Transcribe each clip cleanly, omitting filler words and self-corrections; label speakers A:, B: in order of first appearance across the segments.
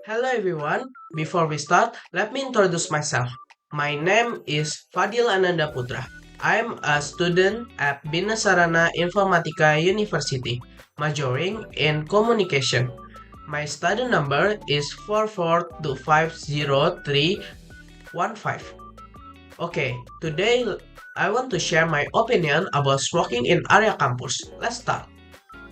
A: Hello everyone. Before we start, let me introduce myself. My name is Fadil Ananda Putra. I'm a student at Bina Sarana Informatika University, majoring in communication. My study number is 44250315. Okay, today I want to share my opinion about smoking in area campus. Let's start.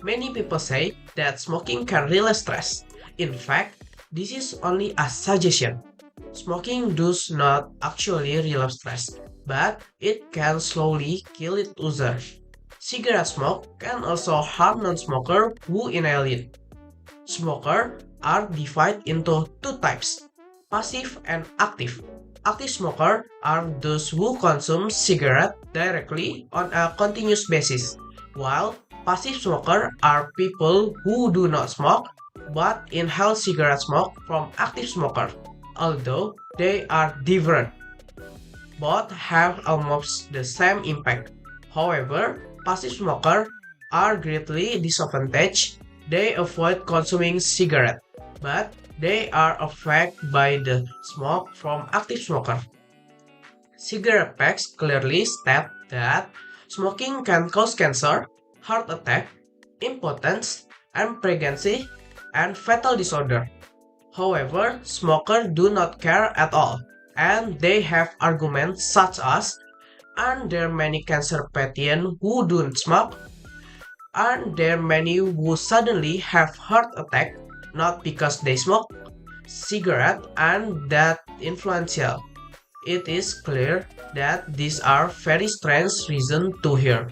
A: Many people say that smoking can relieve stress. In fact, this is only a suggestion. Smoking does not actually relieve stress, but it can slowly kill its user. Cigarette smoke can also harm non-smokers who inhale it. Smokers are divided into two types, passive and active. Active smokers are those who consume cigarette directly on a continuous basis, while passive smokers are people who do not smoke but inhale cigarette smoke from active smokers. Although they are different, both have almost the same impact. However, passive smokers are greatly disadvantaged. They avoid consuming cigarette, but they are affected by the smoke from active smokers. Cigarette packs clearly state that smoking can cause cancer, heart attack, impotence, and pregnancy and fatal disorder. However, smokers do not care at all, and they have arguments such as, aren't there many cancer patients who don't smoke? Aren't there many who suddenly have heart attack not because they smoke cigarette and that influential? It is clear that these are very strange reasons to hear,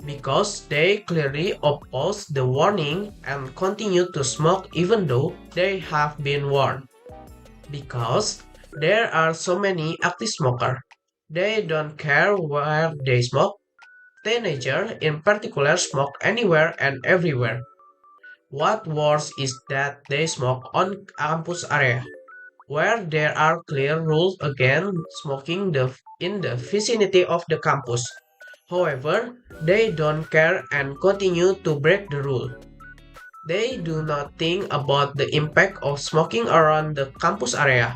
A: because they clearly oppose the warning and continue to smoke even though they have been warned. Because there are so many active smokers, they don't care where they smoke. Teenagers in particular smoke anywhere and everywhere. What worse is that they smoke on campus area, where there are clear rules against smoking in the vicinity of the campus. However, they don't care and continue to break the rule. They do not think about the impact of smoking around the campus area.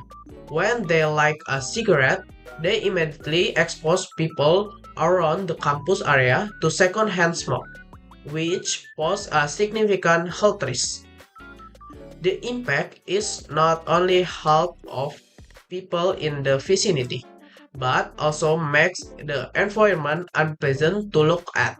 A: When they light a cigarette, they immediately expose people around the campus area to secondhand smoke, which pose a significant health risk. The impact is not only health of people in the vicinity, but also makes the environment unpleasant to look at.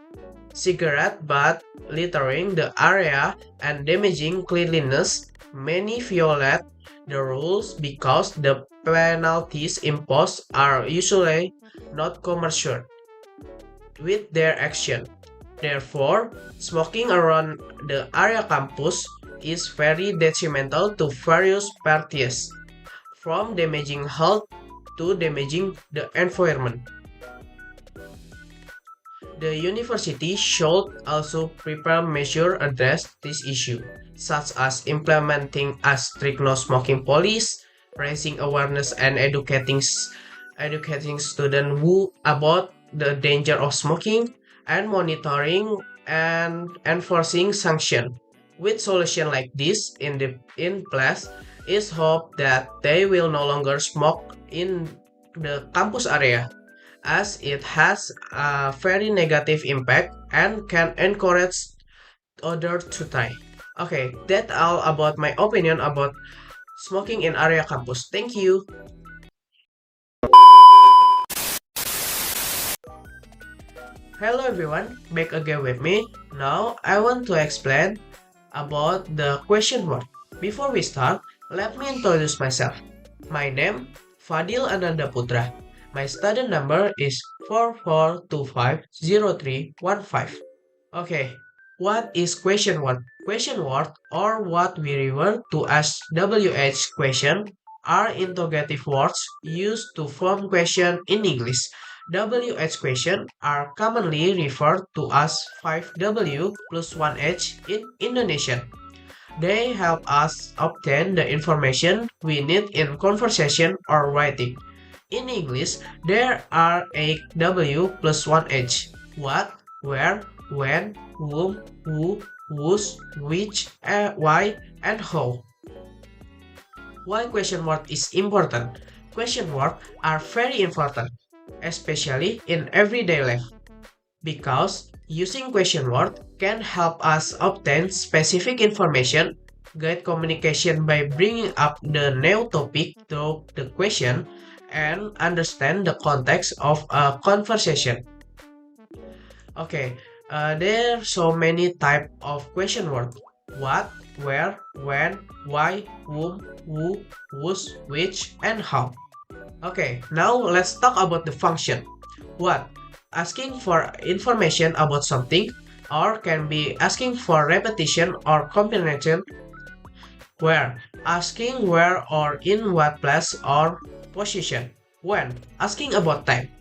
A: Cigarette butt littering the area and damaging cleanliness. Many violate the rules because the penalties imposed are usually not commensurate with their action. Therefore, smoking around the area campus is very detrimental to various parties, from damaging health to damaging the environment. The university should also prepare measures address this issue, such as implementing a strict no smoking policy, raising awareness and educating students who about the danger of smoking, and monitoring and enforcing sanction. With solution like this in place, it's hope that they will no longer smoke in the campus area, as it has a very negative impact and can encourage others to try. Okay, that's all about my opinion about smoking in area campus. Thank you. Hello everyone, back again with me. Now I want to explain about the question word. Before we start, let me introduce myself. My name Fadil Ananda Putra. My student number is 44250315. Okay, what is question word? Question word, or what we refer to as WH question, are interrogative words used to form question in English. WH question are commonly referred to as 5W plus 1H in Indonesian. They help us obtain the information we need in conversation or writing. In English, there are 8W plus 1H. What, where, when, whom, who, whose, which, why, and how. Why question word is important? Question words are very important, especially in everyday life, because using question word can help us obtain specific information, guide communication by bringing up the new topic through the question, and understand the context of a conversation. Okay, there are so many type of question word. What, where, when, why, whom, who, whose, which, and how. Okay, now let's talk about the function. What? Asking for information about something, or can be asking for repetition or combination. Where? Asking where or in what place or position. When? Asking about time.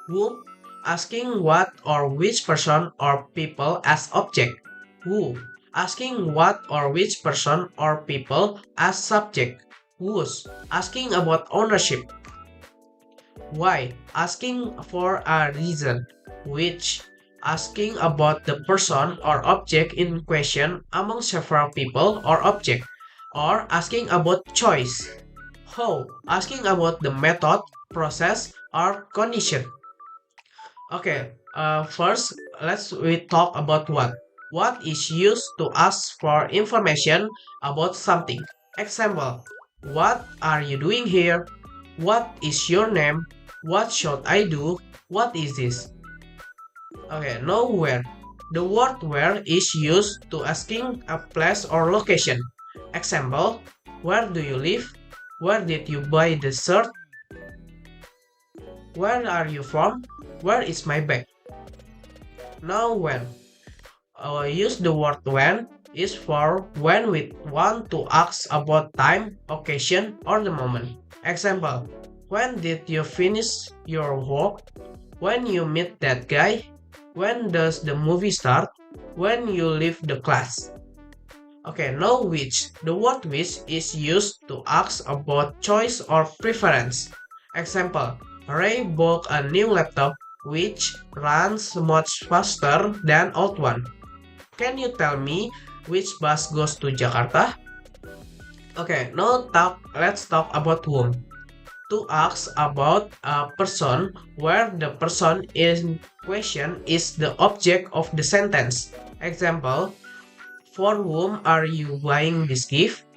A: Who? Asking what or which person or people as object. Who? Asking what or which person or people as subject. Whose? Asking about ownership. Why? Asking for a reason. Which? Asking about the person or object in question among several people or object. Or asking about choice. How? Asking about the method, process, or condition. Okay, first we talk about what. What is used to ask for information about something. Example, what are you doing here? What is your name? What should I do? What is this? Okay, now where. The word where is used to asking a place or location. Example, where do you live? Where did you buy the shirt? Where are you from? Where is my bag? Now when. Use the word when is for when we want to ask about time, occasion, or the moment. Example, when did you finish your work? When you meet that guy? When does the movie start? When you leave the class? Okay, now which. The word which is used to ask about choice or preference. Example, Ray bought a new laptop which runs much faster than old one. Can you tell me which bus goes to Jakarta? Okay, now let's talk about whom. To ask about a person where the person in question is the object of the sentence. Example, for whom are you buying this gift?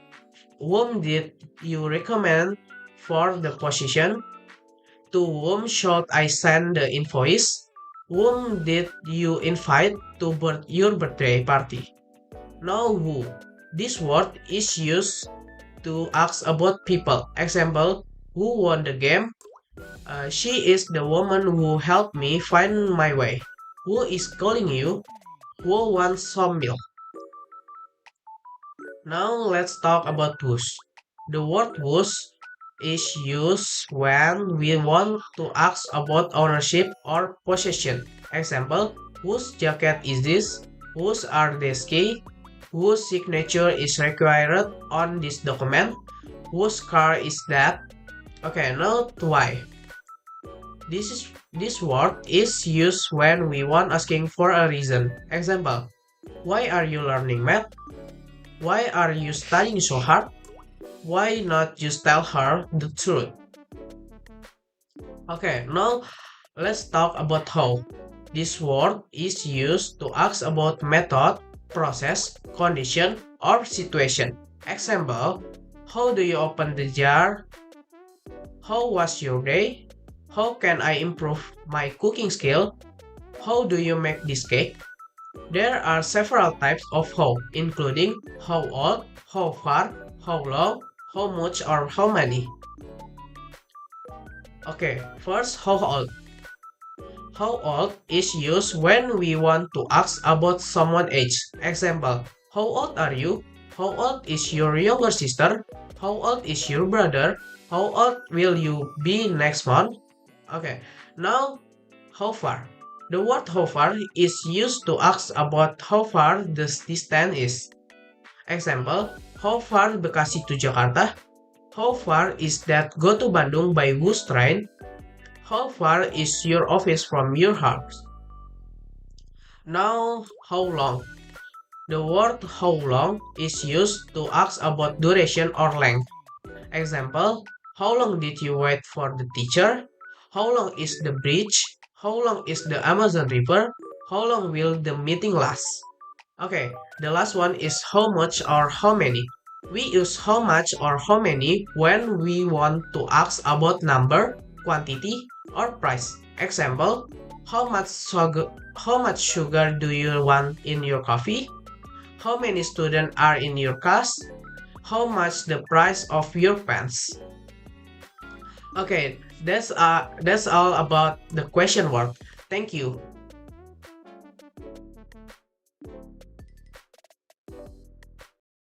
A: Whom did you recommend for the position? To whom should I send the invoice? Whom did you invite to your birthday party? Now who. This word is used to ask about people. Example, who won the game? She is the woman who helped me find my way. Who is calling you? Who wants some milk? Now let's talk about whose. The word whose is used when we want to ask about ownership or possession. Example, whose jacket is this? Whose are these keys? Whose signature is required on this document? Whose car is that? Okay, now why. This word is used when we want asking for a reason. Example, why are you learning math? Why are you studying so hard? Why not just tell her the truth? Okay, now let's talk about how. This word is used to ask about method, process, condition, or situation. Example, how do you open the jar? How was your day? How can I improve my cooking skill? How do you make this cake? There are several types of how, including how old, how far, how long, how much, or how many. Okay, first, how old. How old is used when we want to ask about someone's age. Example, how old are you? How old is your younger sister? How old is your brother? How old will you be next month? Okay, now, how far. The word how far is used to ask about how far the distance is. Example, how far Bekasi to Jakarta? How far is that go to Bandung by whose train? How far is your office from your house? Now, how long? The word how long is used to ask about duration or length. Example, how long did you wait for the teacher? How long is the bridge? How long is the Amazon River? How long will the meeting last? Okay, the last one is how much or how many. We use how much or how many when we want to ask about number, quantity, or price. Example, how much sugar do you want in your coffee? How many students are in your class? How much the price of your pants? Okay, that's all about the question word. Thank you.